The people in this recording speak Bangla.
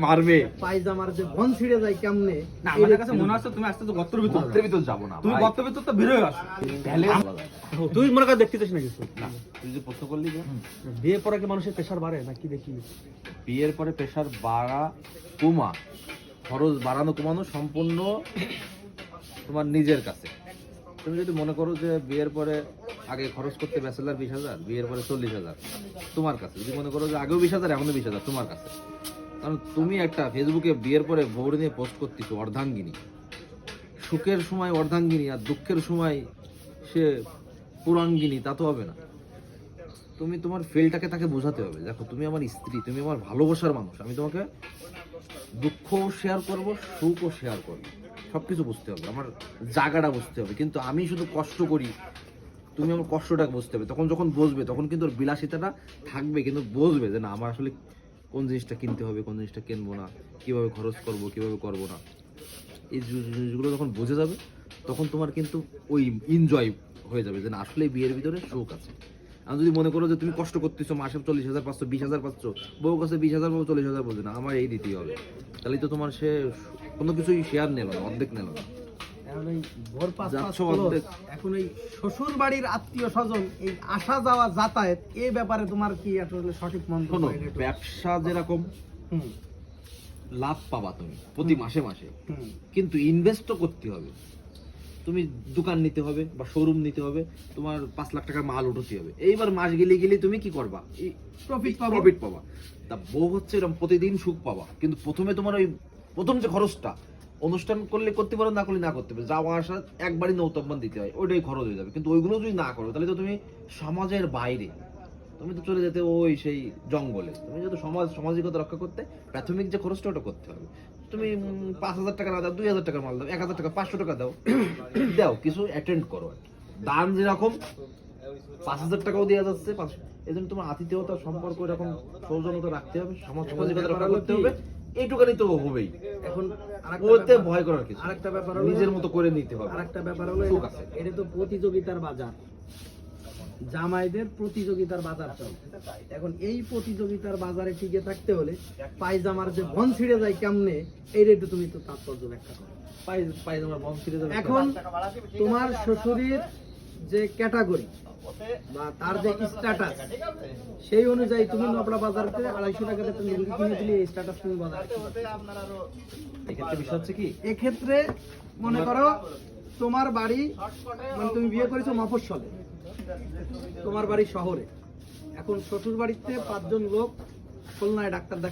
মারবে পায়জামার যে বন ছিঁড়ে যায় কেমনে। না আমার কাছে মনে হচ্ছে তুমি আজকে তো গর্তের ভিতর যাবো না, তুমি গর্তের ভিতর তো বেরোয় আসো। তুই মনে কর দেখতেছিস না কিছু না তুই যে প্রশ্ন করলি যে বিয়ে পরে কি মানুষের প্রেশার বাড়ে নাকি দেখি বিয়ের পরে প্রেশার বাড়া কমা, খরচ বাড়ানো কমানো সম্পূর্ণ তোমার নিজের কাছে। তুমি যদি মনে করো যে বিয়ের পরে আগে খরচ করতে ব্যাচেলার 20,000, বিয়ের পরে 40,000, তোমার কাছে। যদি মনে করো যে আগেও 20,000 এখনো 20,000, তোমার কাছে। কারণ তুমি একটা ফেসবুকে বিয়ের পরে বউরে নিয়ে পোস্ট করতেছো অর্ধাঙ্গিনী, সুখের সময় অর্ধাঙ্গিনী আর দুঃখের সময় সে পুরাঙ্গিনী, তা তো হবে না। তুমি তোমার ফিলটাকে তাকে বোঝাতে হবে, দেখো তুমি আমার স্ত্রী, তুমি আমার ভালোবাসার মানুষ, আমি তোমাকে দুঃখও শেয়ার করব, সুখও শেয়ার করবো, সবকিছু বুঝতে হবে, আমার জায়গাটা বুঝতে হবে। কিন্তু আমি শুধু কষ্ট করি, তুমি আমার কষ্টটা বুঝতে হবে। তখন যখন বুঝবে তখন কিন্তু ওর বিলাসিতাটা থাকবে, কিন্তু বুঝবে যে না আমার আসলে কোন জিনিসটা কিনতে হবে, কোন জিনিসটা কিনবো না, কিভাবে খরচ করব, কিভাবে করবো না, এই জিনিসগুলো যখন বুঝে যাবে তখন তোমার কিন্তু ওই এনজয় হয়ে যাবে যে না আসলে বিয়ের ভিতরে সুখ আছে। আমি যদি মনে করো যে তুমি কষ্ট করতেছো, মাসে 40,000 পাচ্ছ, 20,000 পাচ্ছ, বউ কাছে 20,000 বউ 40,000 বলছে না আমার এই দিতেই হবে, তাহলে তো তোমার সে কোনো কিছুই শেয়ার নিল না, অর্ধেক নিল না। এখন এই শ্বশুর বাড়ির আত্মীয় স্বজন এই আসা যাওয়া যাতায়াত এই ব্যাপারে তোমার কি আসলে সঠিক মন্তব্য? ব্যবসা যেরকম লাভ পাবা তুমি প্রতি মাসে মাসে, কিন্তু ইনভেস্ট তো করতে হবে। তুমি দোকান নিতে হবে বা শোরুম নিতে হবে, তোমার 5 লাখ টাকার মাল উঠাতে হবে। এইবার মাস গেলে গেলে তুমি কি করবা? প্রফিট পাবা। তা বউ হচ্ছে এরকম প্রতিদিন সুখ পাবা, কিন্তু প্রথমে তোমার ওই প্রথম যে খরচটা, অনুষ্ঠান করলে করতে পারো, না করলে না করতে পারো, যাওয়া আসা একবারই নৌতব্বান দিতে হয়, ওইটাই খরচ হয়ে যাবে। কিন্তু ওইগুলো যদি না করো তাহলে তো তুমি সমাজের বাইরে, তুমি তো চলে যেতে ওই সেই জঙ্গলে। তুমি যদি সামাজিকতা রক্ষা করতে প্রাথমিক যে খরচটা ওটা করতে হবে। তুমি 5,000 টাকা না দাও, 2,000 টাকার মাল দাও, 1,000 টাকা, 500 টাকা দাও, দাও কিছু অ্যাটেন্ড করো। দান যেরকম 5,000 টাকাও দেওয়া যাচ্ছে, এই জন্য তোমার আতিথেয়তা সম্পর্ক এরকম সৌজন্যতা রাখতে হবে, সামাজিকতা রক্ষা করতে হবে, এইটুকানি তো হবেই। এখন ওতে ভয় করার কিছু, আরেকটা ব্যাপার হলো নিজের মতো করে নিতে হবে। আরেকটা ব্যাপার হলো এটা তো প্রতিযোগিতার বাজার, জামাইদের প্রতিযোগিতার বাজার চলছে। এখন এই প্রতিযোগিতার বাজারে টিকে থাকতে হলে পায়জামার যে বন ছিঁড়ে যায় কেমনে, এই রেটে তুমি তো তাৎপর্য ব্যাখ্যা করো। পায়জামার বন ছিঁড়ে যাবে। এখন তোমার শ্বশুরের যে ক্যাটাগরি বা তার যে স্ট্যাটাস, সেই অনুযায়ী তুমি নবলা বাজারতে 250 টাকাতে তুমি লুঙ্গি কিনে দিলে এই স্ট্যাটাস তুমি বাজার। এক্ষেত্রে বিষয় হচ্ছে কি, এক্ষেত্রে মনে করো তোমার বাড়ি, মানে তুমি বিয়ে করেছো মফস্বলে, তোমার বাড়ি শহরে, এখন শ্বশুর বাড়িতে 5 জন লোক খুলনায় ডাক্তার